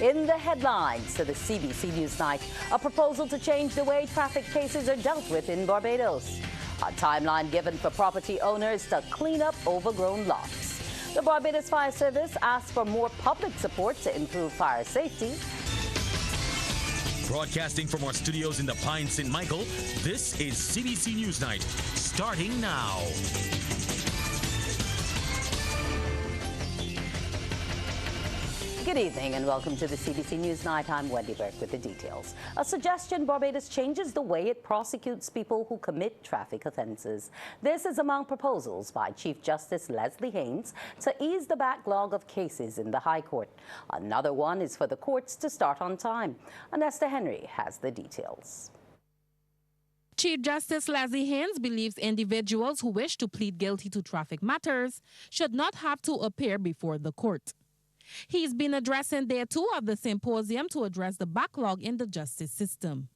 In the headlines to the CBC NewsNight, a proposal to change the way traffic cases are dealt with in Barbados. A timeline given for property owners to clean up overgrown lots. The Barbados Fire Service asked for more public support to improve fire safety. Broadcasting from our studios in the Pine St. Michael, this is CBC NewsNight, starting now. Good evening and welcome to the CBC NewsNight. I'm Wendy Burke with the details. A suggestion: Barbados changes the way it prosecutes people who commit traffic offences. This is among proposals by Chief Justice Leslie Haynes to ease the backlog of cases in the High Court. Another one is for the courts to start on time. Anesta Henry has the details. Chief Justice Leslie Haynes believes individuals who wish to plead guilty to traffic matters should not have to appear before the court. He's been addressing day 2 of the symposium to address the backlog in the justice system.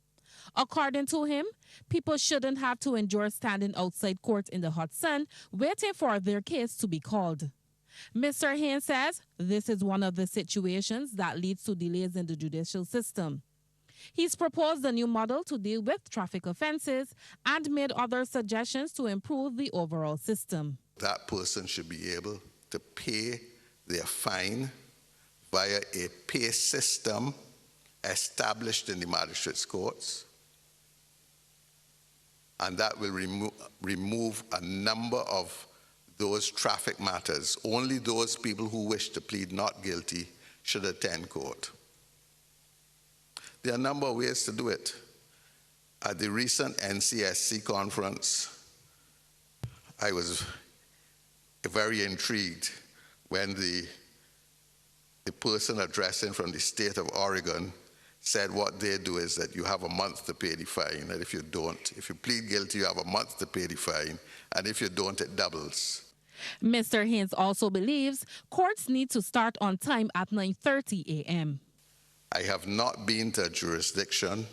According to him, people shouldn't have to endure standing outside court in the hot sun waiting for their case to be called. Mr. Haynes says this is one of the situations that leads to delays in the judicial system. He's proposed a new model to deal with traffic offenses and made other suggestions to improve the overall system. That person should be able to pay their fine via a pay system established in the magistrates' courts, and that will remove a number of those traffic matters. Only those people who wish to plead not guilty should attend court. There are a number of ways to do it. At the recent NCSC conference, I was very intrigued when the person addressing from the state of Oregon said what they do is that you have a month to pay the fine, and if you don't, if you plead guilty, you have a month to pay the fine, and if you don't, it doubles. Mr. Haynes also believes courts need to start on time at 9:30 a.m. I have not been to a jurisdiction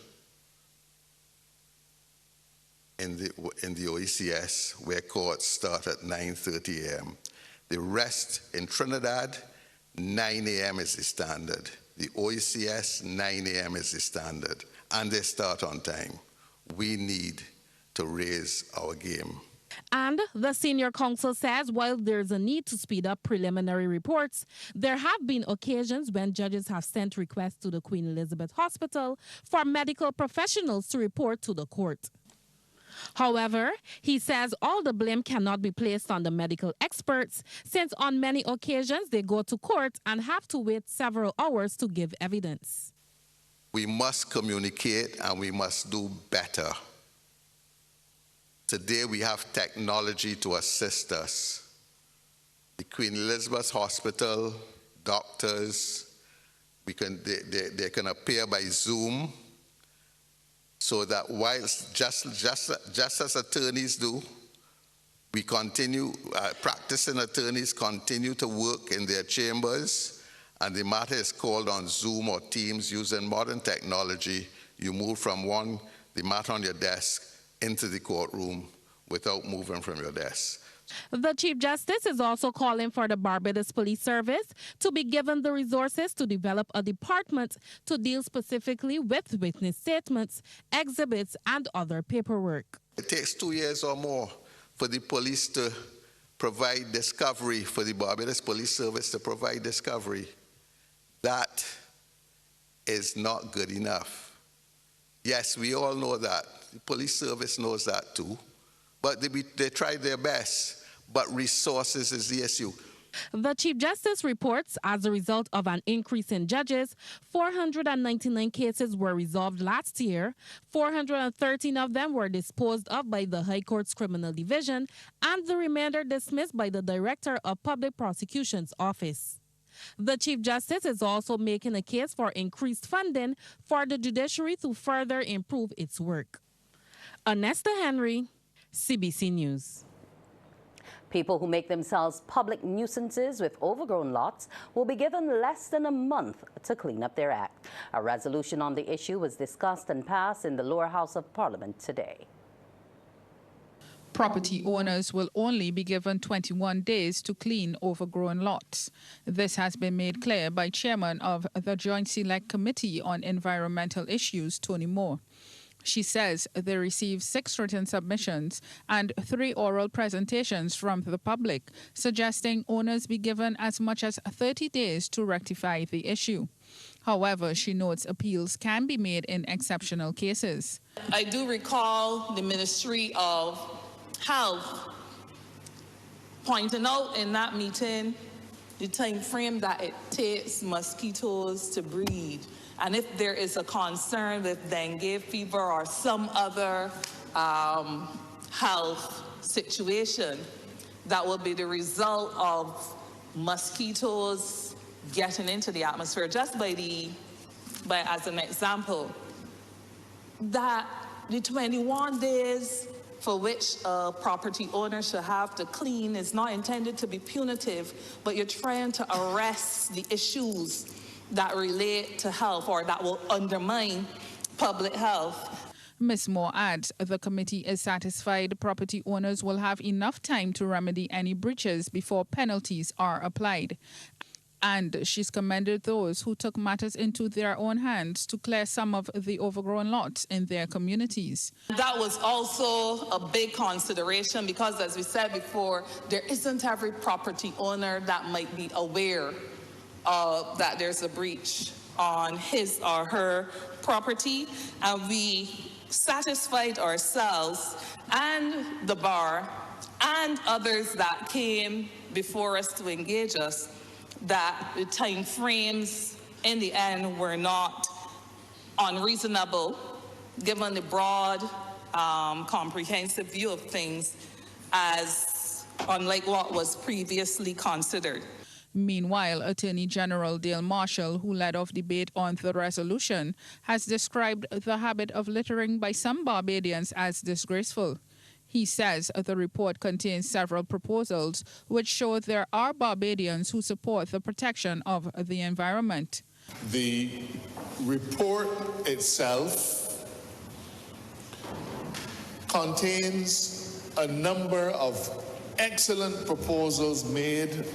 in the OECS where courts start at 9:30 a.m. The rest in Trinidad, 9 a.m. is the standard. The OECS, 9 a.m. is the standard. And they start on time. We need to raise our game. And the senior counsel says while there's a need to speed up preliminary reports, there have been occasions when judges have sent requests to the Queen Elizabeth Hospital for medical professionals to report to the court. However, he says all the blame cannot be placed on the medical experts, since on many occasions they go to court and have to wait several hours to give evidence. We must communicate and we must do better. Today we have technology to assist us. The Queen Elizabeth Hospital, doctors, they can appear by Zoom, so that whilst just as attorneys do, we continue, practicing attorneys continue to work in their chambers, and the matter is called on Zoom or Teams using modern technology. You move from the matter on your desk into the courtroom without moving from your desk. The Chief Justice is also calling for the Barbados Police Service to be given the resources to develop a department to deal specifically with witness statements, exhibits, and other paperwork. It takes 2 years or more for the police to provide discovery, for the Barbados Police Service to provide discovery. That is not good enough. Yes, we all know that. The police service knows that too. But they tried their best, but resources is the issue. The Chief Justice reports as a result of an increase in judges, 499 cases were resolved last year, 413 of them were disposed of by the High Court's Criminal Division, and the remainder dismissed by the Director of Public Prosecution's Office. The Chief Justice is also making a case for increased funding for the judiciary to further improve its work. Anesta Henry, CBC News. People who make themselves public nuisances with overgrown lots will be given less than a month to clean up their act. A resolution on the issue was discussed and passed in the lower house of Parliament today. Property owners will only be given 21 days to clean overgrown lots. This has been made clear by Chairman of the Joint Select Committee on Environmental Issues, Tony Moore. She says they received 6 written submissions and 3 oral presentations from the public, suggesting owners be given as much as 30 days to rectify the issue. However, she notes appeals can be made in exceptional cases. I do recall the Ministry of Health pointing out in that meeting the time frame that it takes mosquitoes to breed. And if there is a concern with dengue fever or some other health situation that will be the result of mosquitoes getting into the atmosphere, just as an example, that the 21 days for which a property owner should have to clean is not intended to be punitive, but you're trying to arrest the issues that relate to health or that will undermine public health. Ms. Moore adds the committee is satisfied property owners will have enough time to remedy any breaches before penalties are applied. And she's commended those who took matters into their own hands to clear some of the overgrown lots in their communities. That was also a big consideration because, as we said before, there isn't every property owner that might be aware that there's a breach on his or her property. And we satisfied ourselves and the bar and others that came before us to engage us that the time frames in the end were not unreasonable given the broad, comprehensive view of things as unlike what was previously considered. Meanwhile, Attorney General Dale Marshall, who led off debate on the resolution, has described the habit of littering by some Barbadians as disgraceful. He says the report contains several proposals which show there are Barbadians who support the protection of the environment. The report itself contains a number of excellent proposals made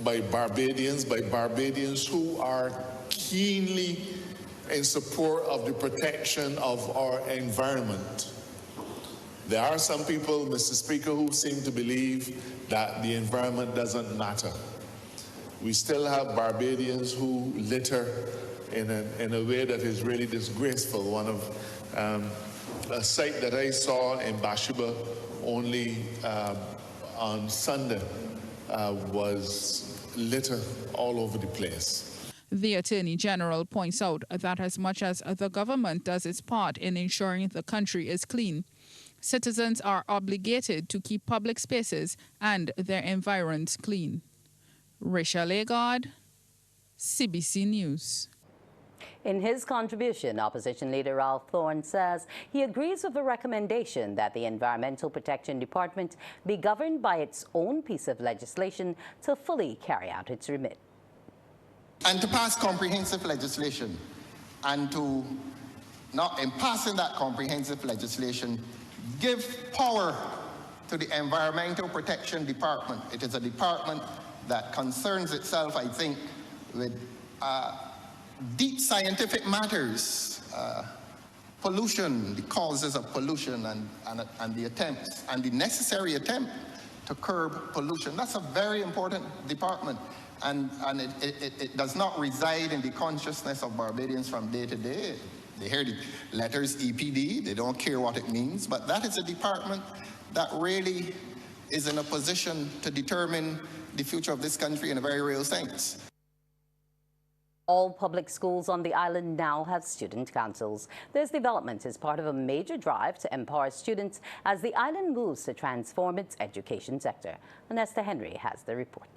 by Barbadians who are keenly in support of the protection of our environment. There are some people, Mr. Speaker, who seem to believe that the environment doesn't matter. We still have Barbadians who litter in a way that is really disgraceful. One of a site that I saw in Bathsheba only on Sunday was litter all over the place. The Attorney General points out that as much as the government does its part in ensuring the country is clean, citizens are obligated to keep public spaces and their environs clean. Rachel Agard, CBC News. In his contribution, opposition leader Ralph Thorne says he agrees with the recommendation that the Environmental Protection Department be governed by its own piece of legislation to fully carry out its remit. And to pass comprehensive legislation, and to not in passing that comprehensive legislation, give power to the Environmental Protection Department. It is a department that concerns itself, I think, with deep scientific matters, pollution, the causes of pollution, and the attempts, and the necessary attempt to curb pollution. That's a very important department, and it does not reside in the consciousness of Barbadians from day to day. They hear the letters EPD, they don't care what it means, but that is a department that really is in a position to determine the future of this country in a very real sense. All public schools on the island now have student councils. This development is part of a major drive to empower students as the island moves to transform its education sector. Anesta Henry has the report.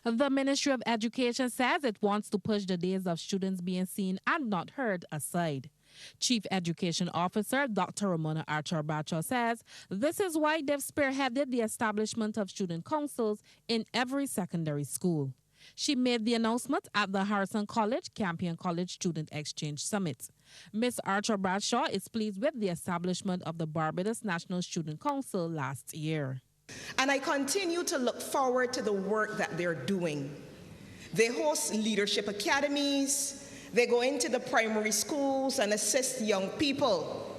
The Ministry of Education says it wants to push the days of students being seen and not heard aside. Chief Education Officer Dr. Ramona Archer-Bradshaw says this is why they've spearheaded the establishment of student councils in every secondary school. She made the announcement at the Harrison College Campion College Student Exchange Summit. Ms. Archer Bradshaw is pleased with the establishment of the Barbados National Student Council last year. And I continue to look forward to the work that they're doing. They host leadership academies. They go into the primary schools and assist young people,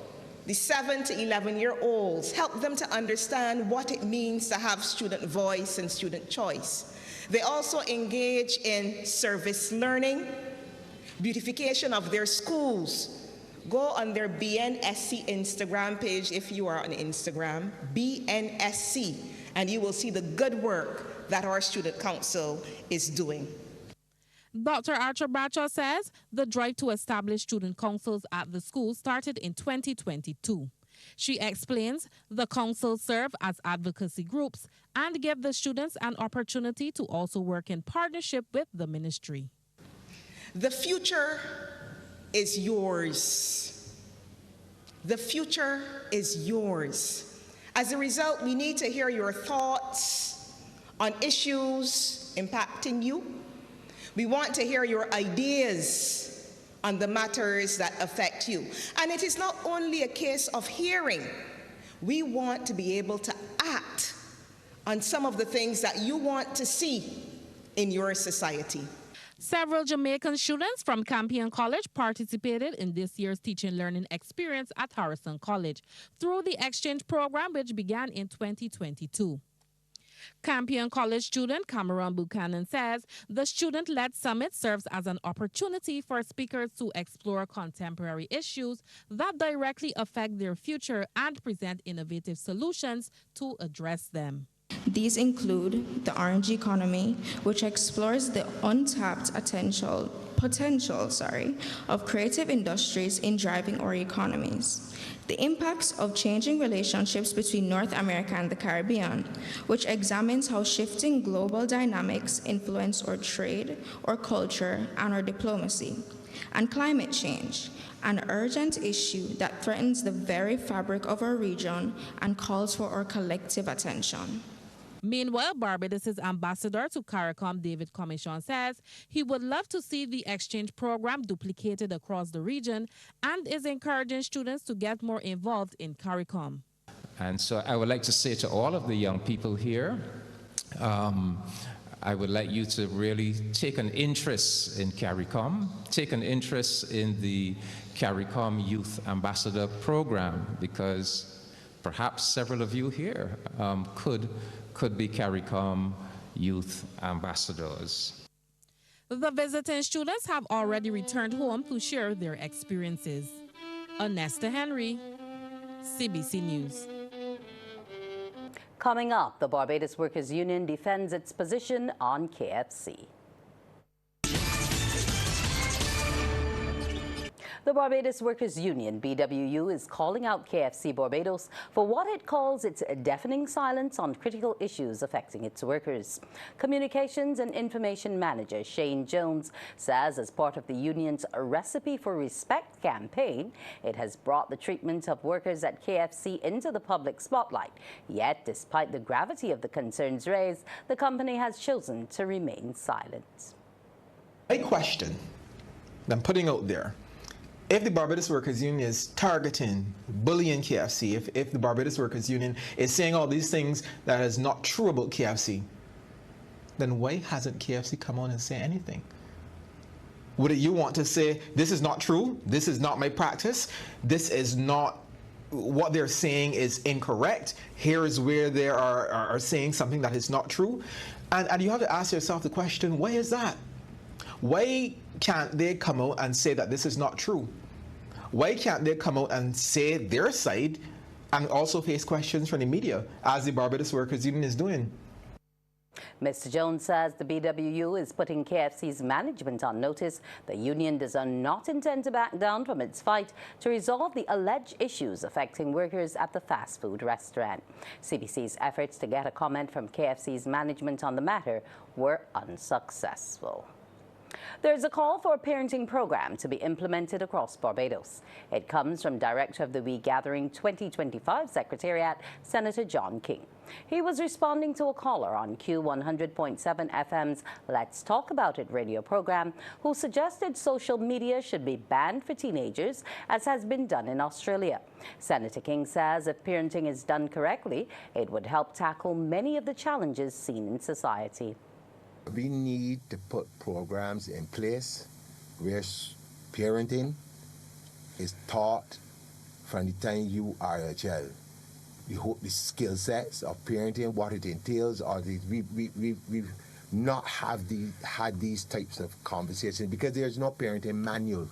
the 7 to 11-year-olds, help them to understand what it means to have student voice and student choice. They also engage in service learning, beautification of their schools. Go on their BNSC Instagram page if you are on Instagram, BNSC, and you will see the good work that our student council is doing. Dr. Archer Bradshaw says the drive to establish student councils at the school started in 2022. She explains the councils serve as advocacy groups and give the students an opportunity to also work in partnership with the ministry. The future is yours. The future is yours. As a result, we need to hear your thoughts on issues impacting you. We want to hear your ideas on the matters that affect you. And it is not only a case of hearing. We want to be able to act on some of the things that you want to see in your society. Several Jamaican students from Campion College participated in this year's teaching learning experience at Harrison College through the exchange program, which began in 2022. Campion College student Cameron Buchanan says the student-led summit serves as an opportunity for speakers to explore contemporary issues that directly affect their future and present innovative solutions to address them. These include the RNG economy, which explores the untapped potential of creative industries in driving our economies. The impacts of changing relationships between North America and the Caribbean, which examines how shifting global dynamics influence our trade, our culture, and our diplomacy. And climate change, an urgent issue that threatens the very fabric of our region and calls for our collective attention. Meanwhile, Barbados' ambassador to CARICOM, David Commission, says he would love to see the exchange program duplicated across the region and is encouraging students to get more involved in CARICOM. And so I would like to say to all of the young people here, I would like you to really take an interest in CARICOM, take an interest in the CARICOM Youth Ambassador Program, because perhaps several of you here could be CARICOM Youth Ambassadors. The visiting students have already returned home to share their experiences. Anesta Henry, CBC News. Coming up, the Barbados Workers Union defends its position on KFC. The Barbados Workers Union, BWU, is calling out KFC Barbados for what it calls its deafening silence on critical issues affecting its workers. Communications and Information Manager Shane Jones says as part of the union's Recipe for Respect campaign, it has brought the treatment of workers at KFC into the public spotlight. Yet, despite the gravity of the concerns raised, the company has chosen to remain silent. A question that I'm putting out there. If the Barbados Workers Union is targeting, bullying KFC, if the Barbados Workers Union is saying all these things that is not true about KFC, then why hasn't KFC come on and say anything? Would you want to say, this is not true, this is not my practice, this is not, what they're saying is incorrect, here is where they are saying something that is not true? And you have to ask yourself the question, why is that? Why can't they come out and say that this is not true? Why can't they come out and say their side and also face questions from the media, as the Barbados Workers Union is doing? Mr. Jones says the BWU is putting KFC's management on notice. The union does not intend to back down from its fight to resolve the alleged issues affecting workers at the fast food restaurant. CBC's efforts to get a comment from KFC's management on the matter were unsuccessful. There's a call for a parenting program to be implemented across Barbados. It comes from Director of the We Gathering 2025 Secretariat, Senator John King. He was responding to a caller on Q100.7 FM's Let's Talk About It radio program who suggested social media should be banned for teenagers, as has been done in Australia. Senator King says if parenting is done correctly, it would help tackle many of the challenges seen in society. We need to put programs in place where parenting is taught from the time you are a child. We hope the skill sets of parenting, what it entails, or we've not had these types of conversations because there's no parenting manual.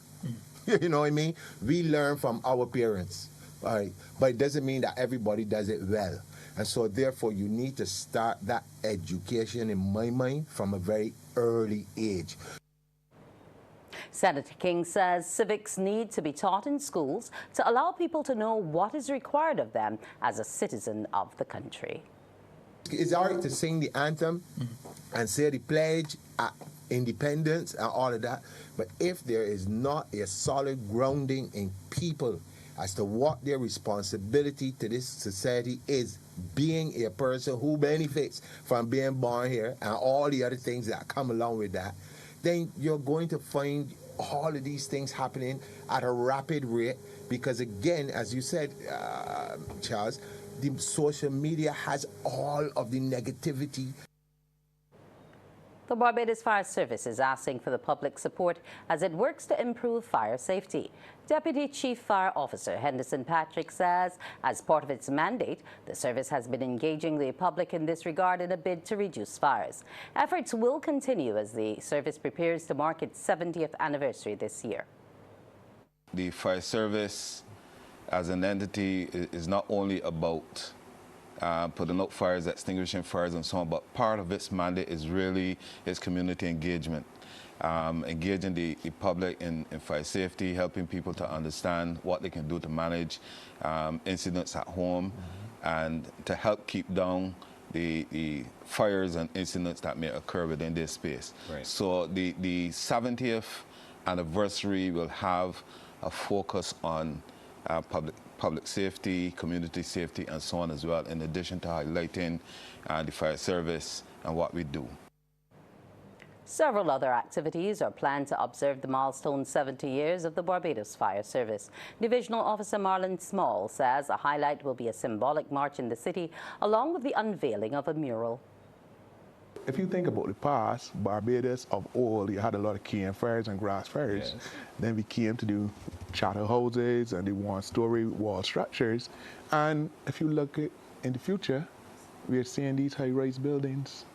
You know what I mean? We learn from our parents, right? But it doesn't mean that everybody does it well. And so therefore you need to start that education, in my mind, from a very early age. Senator King says civics need to be taught in schools to allow people to know what is required of them as a citizen of the country. It's all right to sing the anthem and say the pledge at independence and all of that, but if there is not a solid grounding in people as to what their responsibility to this society is, being a person who benefits from being born here and all the other things that come along with that, then you're going to find all of these things happening at a rapid rate because, again, as you said, Charles, the social media has all of the negativity. The Barbados Fire Service is asking for the public support as it works to improve fire safety. Deputy Chief Fire Officer Henderson Patrick says, as part of its mandate, the service has been engaging the public in this regard in a bid to reduce fires. Efforts will continue as the service prepares to mark its 70th anniversary this year. The fire service as an entity is not only about putting out fires, extinguishing fires and so on, but part of its mandate is really its community engagement. Engaging the public in fire safety, helping people to understand what they can do to manage incidents at home and to help keep down the fires and incidents that may occur within this space. Right. So the 70th anniversary will have a focus on public safety, community safety, and so on as well, in addition to highlighting the fire service and what we do. Several other activities are planned to observe the milestone 70 years of the Barbados Fire Service. Divisional Officer Marlon Small says a highlight will be a symbolic march in the city, along with the unveiling of a mural. If you think about the past, Barbados of old, you had a lot of cane fires and grass fires. Yes. Then we came to do charter houses and the one-story wall structures. And if you look at in the future, we're seeing these high-rise buildings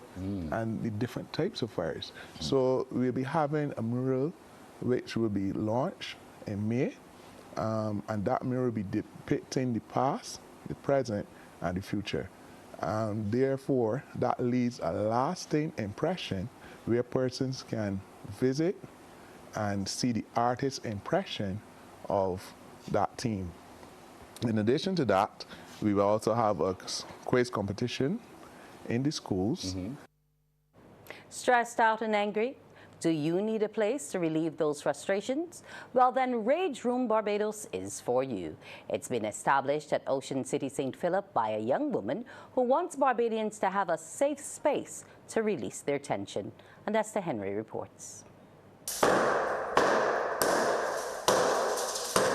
and the different types of fires. So we'll be having a mural which will be launched in May, and that mural will be depicting the past, the present, and the future. Therefore, that leaves a lasting impression where persons can visit and see the artist's impression of that theme. In addition to that, we will also have a quiz competition in the schools. Stressed out and angry? Do you need a place to relieve those frustrations? Well, then Rage Room Barbados is for you. It's been established at Ocean City, St. Philip by a young woman who wants Barbadians to have a safe space to release their tension. And Esther Henry reports.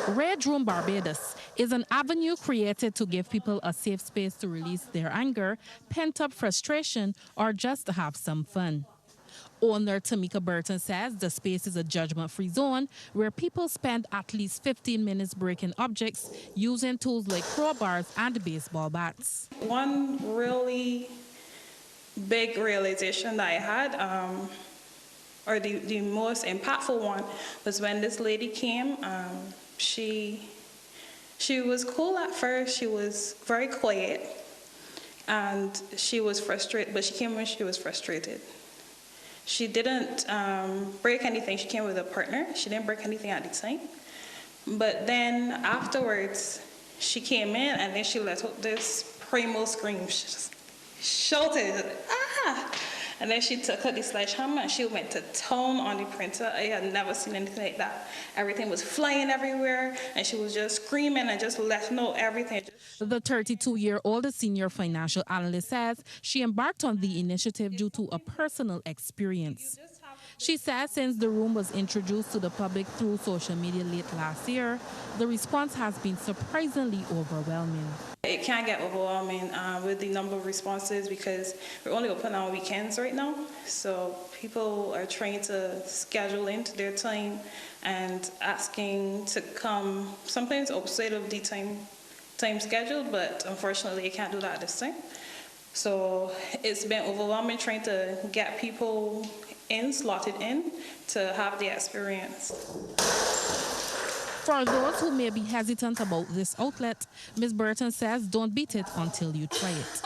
Rage Room Barbados is an avenue created to give people a safe space to release their anger, pent-up frustration, or just to have some fun. Owner Tamika Burton says the space is a judgment-free zone where people spend at least 15 minutes breaking objects using tools like crowbars and baseball bats. One really big realization that I had, or the most impactful one, was when this lady came. She was cool at first. She was very quiet, and she was frustrated. But she came when she was frustrated. She didn't break anything. She came with a partner. She didn't break anything at the time. But then afterwards, she came in and then she let out this primal scream. She just shouted, "Ah!" And then she took out the sledgehammer and she went to town on the printer. I had never seen anything like that. Everything was flying everywhere, and she was just screaming and just letting know everything. The 32-year-old senior financial analyst says she embarked on the initiative due to a personal experience. She says since the room was introduced to the public through social media late last year, the response has been surprisingly overwhelming. It can get overwhelming with the number of responses because we're only open on weekends right now. So people are trying to schedule into their time and asking to come sometimes outside of the time schedule, but unfortunately, you can't do that this time. So it's been overwhelming trying to get people slotted in to have the experience. For those who may be hesitant about this outlet, Ms. Burton says don't beat it until you try it.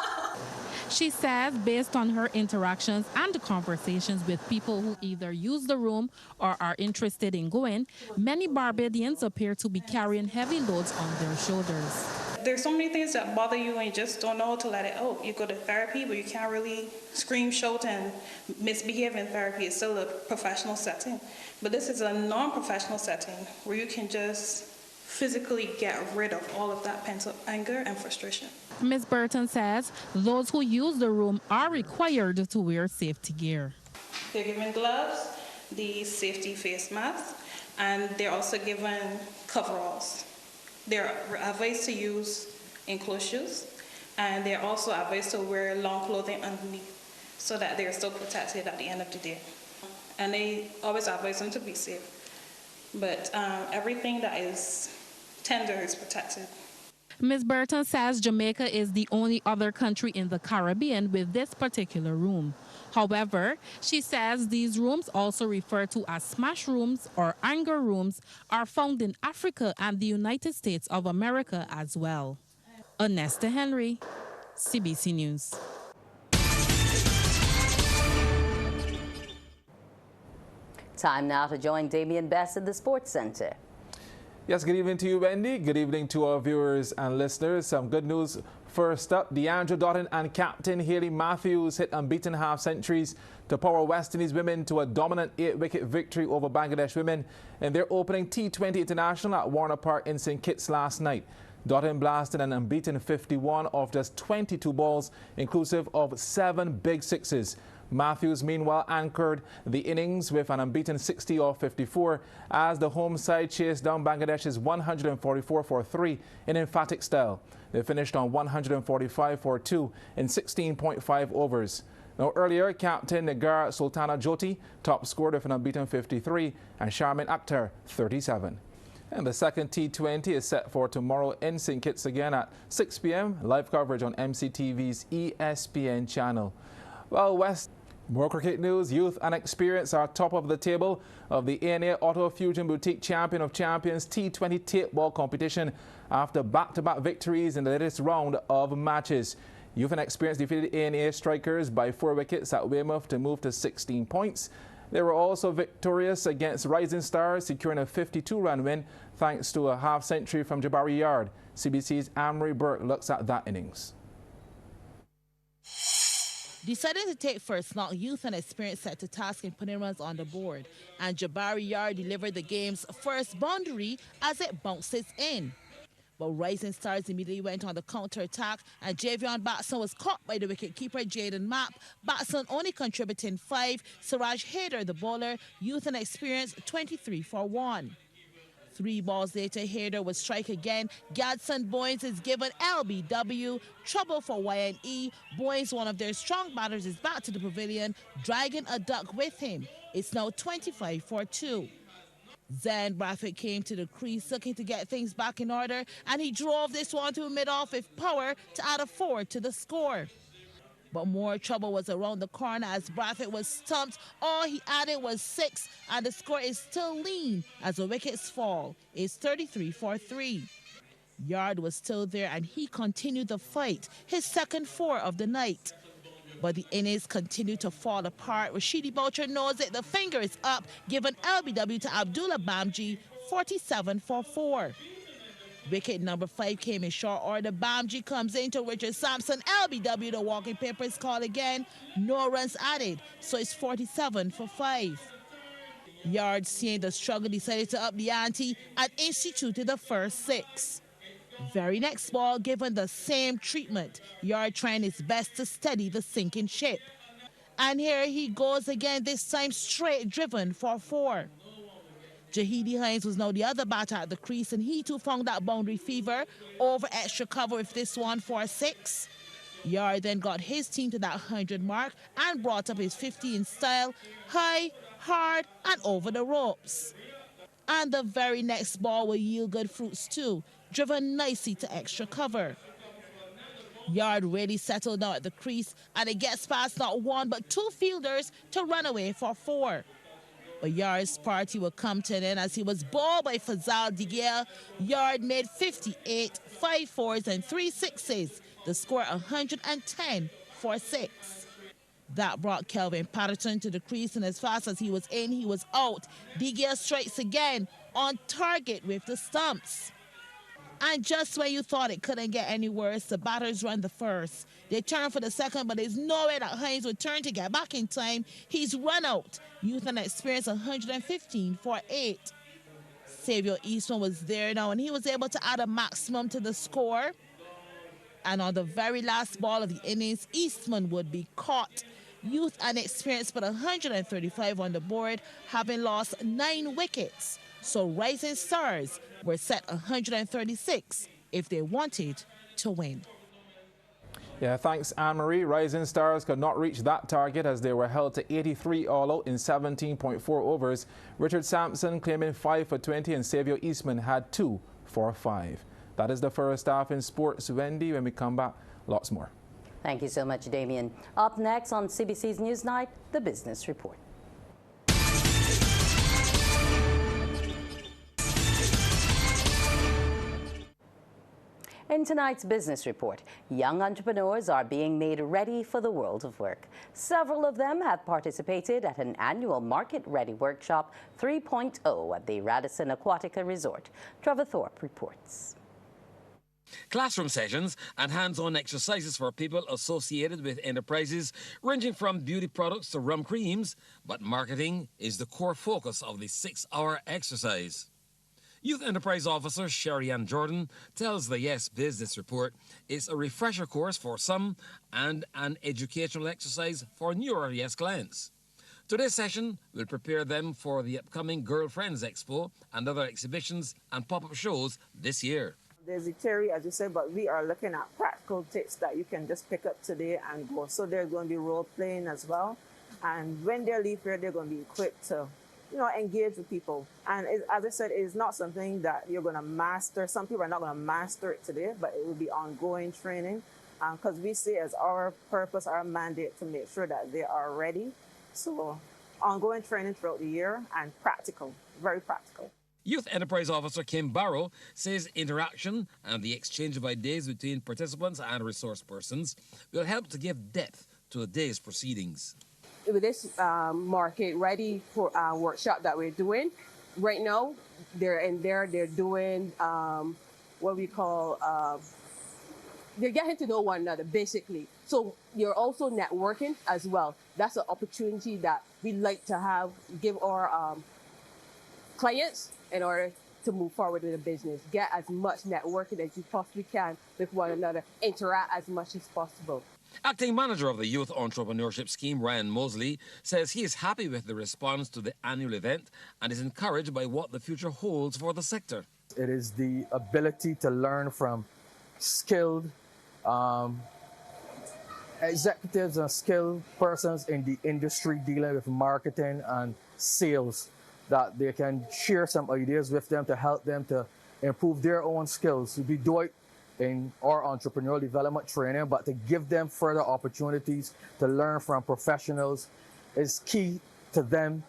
She says based on her interactions and conversations with people who either use the room or are interested in going, many Barbadians appear to be carrying heavy loads on their shoulders. There's so many things that bother you and you just don't know how to let it out. You go to therapy, but you can't really scream, shout, and misbehave in therapy. It's still a professional setting. But this is a non-professional setting where you can just physically get rid of all of that pent-up anger and frustration. Ms. Burton says those who use the room are required to wear safety gear. They're given gloves, the safety face masks, and they're also given coveralls. They're advised to use enclosed shoes, and they're also advised to wear long clothing underneath so that they're still protected at the end of the day. And they always advise them to be safe. But everything that is tender is protected. Ms. Burton says Jamaica is the only other country in the Caribbean with this particular room. However, she says these rooms, also referred to as smash rooms or anger rooms, are found in Africa and the United States of America as well. Anesta Henry, CBC News. Time now to join Damian Best in the Sports Center. Yes, good evening to you, Wendy. Good evening to our viewers and listeners. Some good news. First up, DeAndre Doughton and captain Haley Matthews hit unbeaten half centuries to power West Indies women to a dominant 8-wicket victory over Bangladesh women in their opening T20 International at Warner Park in St. Kitts last night. Doughton blasted an unbeaten 51 off just 22 balls, inclusive of 7 big sixes. Matthews, meanwhile, anchored the innings with an unbeaten 60 off 54 as the home side chased down Bangladesh's 144 for 3 in emphatic style. They finished on 145 for 2 in 16.5 overs. Now, earlier, captain Nagar Sultana Jyoti top scored with an unbeaten 53 and Sharmin Akhtar 37. And the second T20 is set for tomorrow in St. Kitts again at 6 p.m. Live coverage on MCTV's ESPN channel. Well, more cricket news. Youth and experience are top of the table of the ANA Auto Fusion Boutique Champion of Champions T20 tape ball competition after back-to-back victories in the latest round of matches. Youth and experience defeated ANA strikers by 4 wickets at Weymouth to move to 16 points. They were also victorious against Rising Stars, securing a 52-run win thanks to a half-century from Jabari Yard. CBC's Amory Burke looks at that innings. Deciding to take first knock, youth and experience set to task in putting runs on the board, and Jabari Yard delivered the game's first boundary as it bounces in. But Rising Stars immediately went on the counter-attack, and Javion Batson was caught by the wicketkeeper Jaden Mapp. Batson only contributing 5. Siraj Haider, the bowler, youth and experience 23 for 1. 3 balls later, Haider would strike again. Gadson Boynes is given LBW. Trouble for YNE. Boynes, one of their strong batters, is back to the pavilion, dragging a duck with him. It's now 25 for 2. Zen Bradford came to the crease looking to get things back in order, and he drove this one to mid-off with power to add a 4 to the score. But more trouble was around the corner as Bradford was stumped. All he added was 6, and the score is still lean as the wickets fall. It's 33 for 3. Yard was still there, and he continued the fight, his second 4 of the night. But the innings continued to fall apart. Rashidi Boucher knows it. The finger is up, given LBW to Abdullah Bamji, 47 for 4. Wicket number 5 came in short order. Bamji comes into Richard Sampson. LBW, the walking papers call again. No runs added, so it's 47 for 5. Yard, seeing the struggle, decided to up the ante and instituted the first 6. Very next ball, given the same treatment. Yard trying his best to steady the sinking ship. And here he goes again, this time straight driven for 4. Jahidi Hines was now the other batter at the crease, and he too found that boundary fever over extra cover with this one for 6. Yard then got his team to that 100 mark and brought up his 50 in style, high, hard, and over the ropes. And the very next ball will yield good fruits too, driven nicely to extra cover. Yard really settled down at the crease, and it gets past not 1 but 2 fielders to run away for 4. But Yard's party will come to an end as he was bowled by Fazal Digia. Yard made 58, 5 4s and 3 6s. The score 110 for 6. That brought Kelvin Patterson to the crease, and as fast as he was in, he was out. Digia strikes again on target with the stumps. And just when you thought it couldn't get any worse, the batters run the first. They turn for the second, but there's no way that Hines would turn to get back in time. He's run out. Youth and Experience 115 for 8. Xavier Eastman was there now, and he was able to add a maximum to the score. And on the very last ball of the innings, Eastman would be caught. Youth and Experience put 135 on the board, having lost 9 wickets. So Rising Stars were set 136 if they wanted to win. Yeah, thanks, Anne-Marie. Rising Stars could not reach that target as they were held to 83 all out in 17.4 overs. Richard Sampson claiming 5 for 20 and Xavier Eastman had 2 for 5. That is the first half in sports. Wendy, when we come back, lots more. Thank you so much, Damien. Up next on CBC's Newsnight, the Business Report. In tonight's business report, young entrepreneurs are being made ready for the world of work. Several of them have participated at an annual Market Ready Workshop 3.0 at the Radisson Aquatica Resort. Trevor Thorpe reports. Classroom sessions and hands-on exercises for people associated with enterprises ranging from beauty products to rum creams, but marketing is the core focus of the 6-hour exercise. Youth Enterprise Officer Sherry Ann Jordan tells the Yes Business Report it's a refresher course for some and an educational exercise for newer Yes clients. Today's session will prepare them for the upcoming Girlfriends Expo and other exhibitions and pop-up shows this year. There's the theory, as you said, but we are looking at practical tips that you can just pick up today and go. So there's going to be role-playing as well. And when they leave here, they're going to be equipped to engage with people. And as I said, it's not something that you're going to master. Some people are not going to master it today, but it will be ongoing training because we see as our purpose, our mandate to make sure that they are ready. So ongoing training throughout the year and practical, very practical. Youth Enterprise Officer Kim Barrow says interaction and the exchange of ideas between participants and resource persons will help to give depth to the day's proceedings. With this Market Ready for workshop that we're doing right now, they're doing what we call they're getting to know one another basically. So you're also networking as well. That's an opportunity that we like to give our clients in order to move forward with the business. Get as much networking as you possibly can with one another. Interact as much as possible. Acting manager of the Youth Entrepreneurship Scheme, Ryan Mosley, says he is happy with the response to the annual event and is encouraged by what the future holds for the sector. It is the ability to learn from skilled executives and skilled persons in the industry dealing with marketing and sales, that they can share some ideas with them to help them to improve their own skills. We do it in our entrepreneurial development training, but to give them further opportunities to learn from professionals is key to them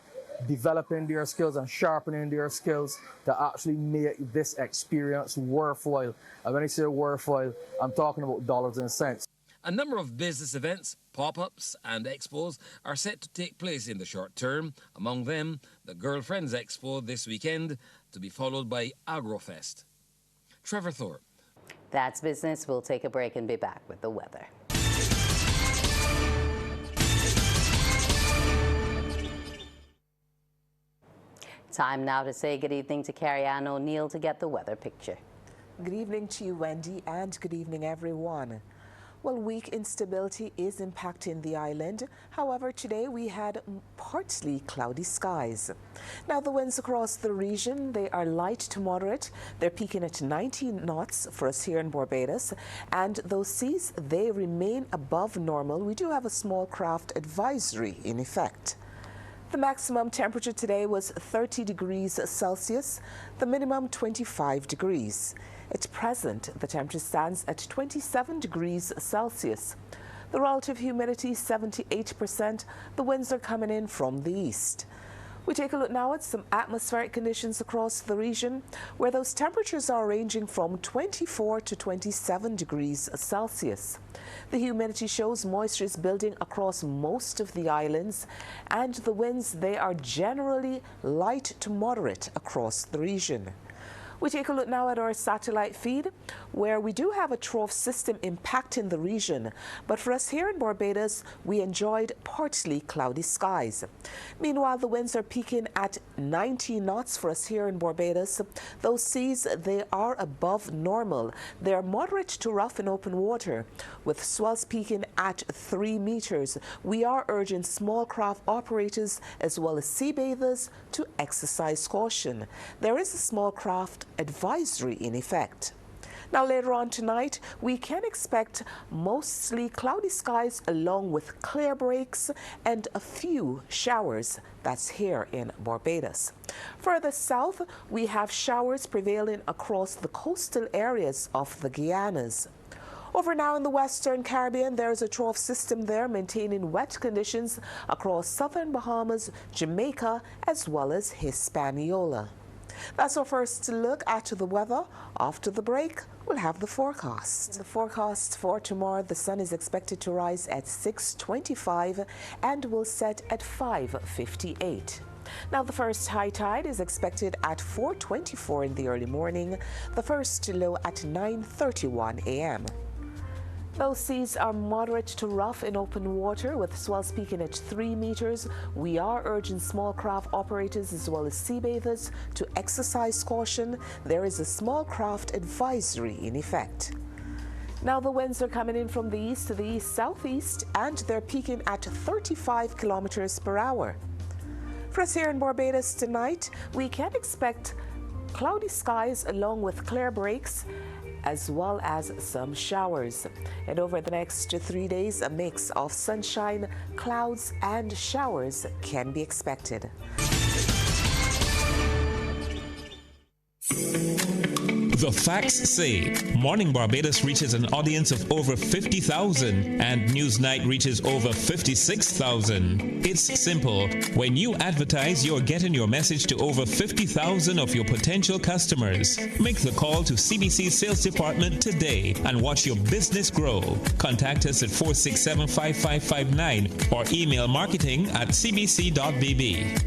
developing their skills and sharpening their skills to actually make this experience worthwhile. And when I say worthwhile, I'm talking about dollars and cents. A number of business events, pop-ups and expos are set to take place in the short term. Among them, the Girlfriends Expo this weekend, to be followed by AgroFest. Trevor Thorpe. That's business. We'll take a break and be back with the weather. Time now to say good evening to Carrie Ann O'Neill to get the weather picture. Good evening to you, Wendy, and good evening, everyone. Well, weak instability is impacting the island. However, today we had partly cloudy skies. Now, the winds across the region, they are light to moderate. They're peaking at 19 knots for us here in Barbados. And those seas, they remain above normal. We do have a small craft advisory in effect. The maximum temperature today was 30 degrees Celsius, the minimum 25 degrees. At present, the temperature stands at 27 degrees Celsius. The relative humidity is 78%. The winds are coming in from the east. We take a look now at some atmospheric conditions across the region, where those temperatures are ranging from 24 to 27 degrees Celsius. The humidity shows moisture is building across most of the islands, and the winds, they are generally light to moderate across the region. We take a look now at our satellite feed, where we do have a trough system impacting the region. But for us here in Barbados, we enjoyed partly cloudy skies. Meanwhile, the winds are peaking at 90 knots for us here in Barbados. Those seas, they are above normal. They are moderate to rough in open water, with swells peaking at 3 meters. We are urging small craft operators as well as sea bathers to exercise caution. There is a small craft advisory in effect. Now, later on tonight, we can expect mostly cloudy skies along with clear breaks and a few showers. That's here in Barbados. Further south, we have showers prevailing across the coastal areas of the Guianas. Over now in the Western Caribbean, there is a trough system there maintaining wet conditions across southern Bahamas, Jamaica, as well as Hispaniola. That's our first look at the weather. After the break, we'll have the forecast. In the forecast for tomorrow, the sun is expected to rise at 6:25 and will set at 5:58. Now, the first high tide is expected at 4:24 in the early morning, the first low at 9:31 a.m. Those seas are moderate to rough in open water, with swells peaking at 3 meters. We are urging small craft operators as well as sea bathers to exercise caution. There is a small craft advisory in effect. Now, the winds are coming in from the east to the east-southeast, and they're peaking at 35 kilometers per hour. For us here in Barbados tonight, we can expect cloudy skies along with clear breaks, as well as some showers. And over the next 3 days, a mix of sunshine, clouds, and showers can be expected. The facts say Morning Barbados reaches an audience of over 50,000 and Newsnight reaches over 56,000. It's simple. When you advertise, you're getting your message to over 50,000 of your potential customers. Make the call to CBC Sales Department today and watch your business grow. Contact us at 467-5559 or email marketing@cbc.bb.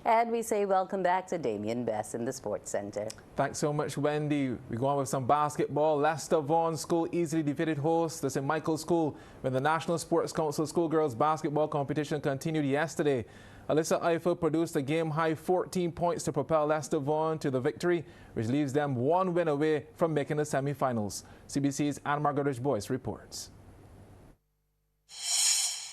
And we say welcome back to Damien Bess in the Sports Center. Thanks so much, Wendy. We go on with some basketball. Leicester Vaughan School easily defeated hosts, the St. Michael School, when the National Sports Council Schoolgirls basketball competition continued yesterday. Alyssa Eiffel produced a game-high 14 points to propel Leicester Vaughan to the victory, which leaves them one win away from making the semi-finals. CBC's Anne-Margaret Boyce reports.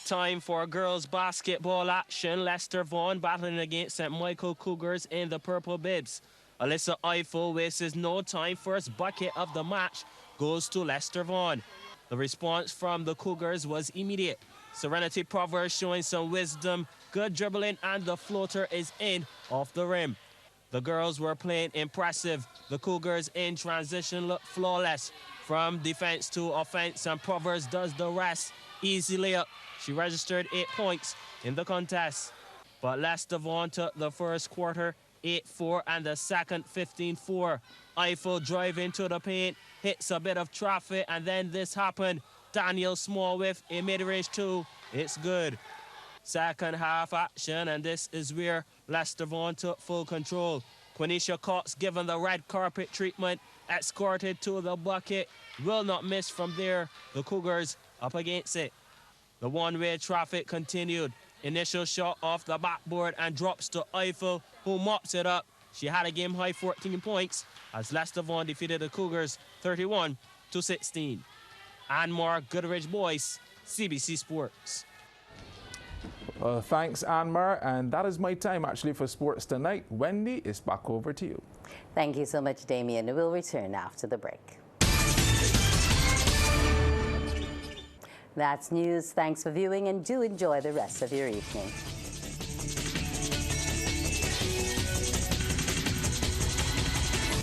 Time for girls basketball action. Leicester Vaughan battling against St. Michael Cougars in the purple bibs. Alyssa Eiffel wastes no time. First bucket of the match goes to Leicester Vaughan. The response from the Cougars was immediate. Serenity Proverbs showing some wisdom, good dribbling, and the floater is in off the rim. The girls were playing impressive. The Cougars in transition look flawless. From defense to offense, and Proverbs does the rest. Easy layup. She registered 8 points in the contest. But Leicester Vaughan took the first quarter 8-4 and the second 15-4. Eiffel drive into the paint, hits a bit of traffic, and then this happened. Daniel Small with a mid-range two. It's good. second half action, and this is where Lester Vaughan took full control. Quenisha Cox, given the red carpet treatment, escorted to the bucket, will not miss from there. The Cougars up against it. The one-way traffic continued. Initial shot off the backboard and drops to Eiffel, who mops it up. She had a game-high 14 points as Lester Vaughan defeated the Cougars 31-16. Anmar Goodrich Boyce, CBC Sports. Thanks, Anmar, and that is my time actually for sports tonight. Wendy, it's back over to you. Thank you so much, Damien. We'll return after the break. That's news. Thanks for viewing, and do enjoy the rest of your evening.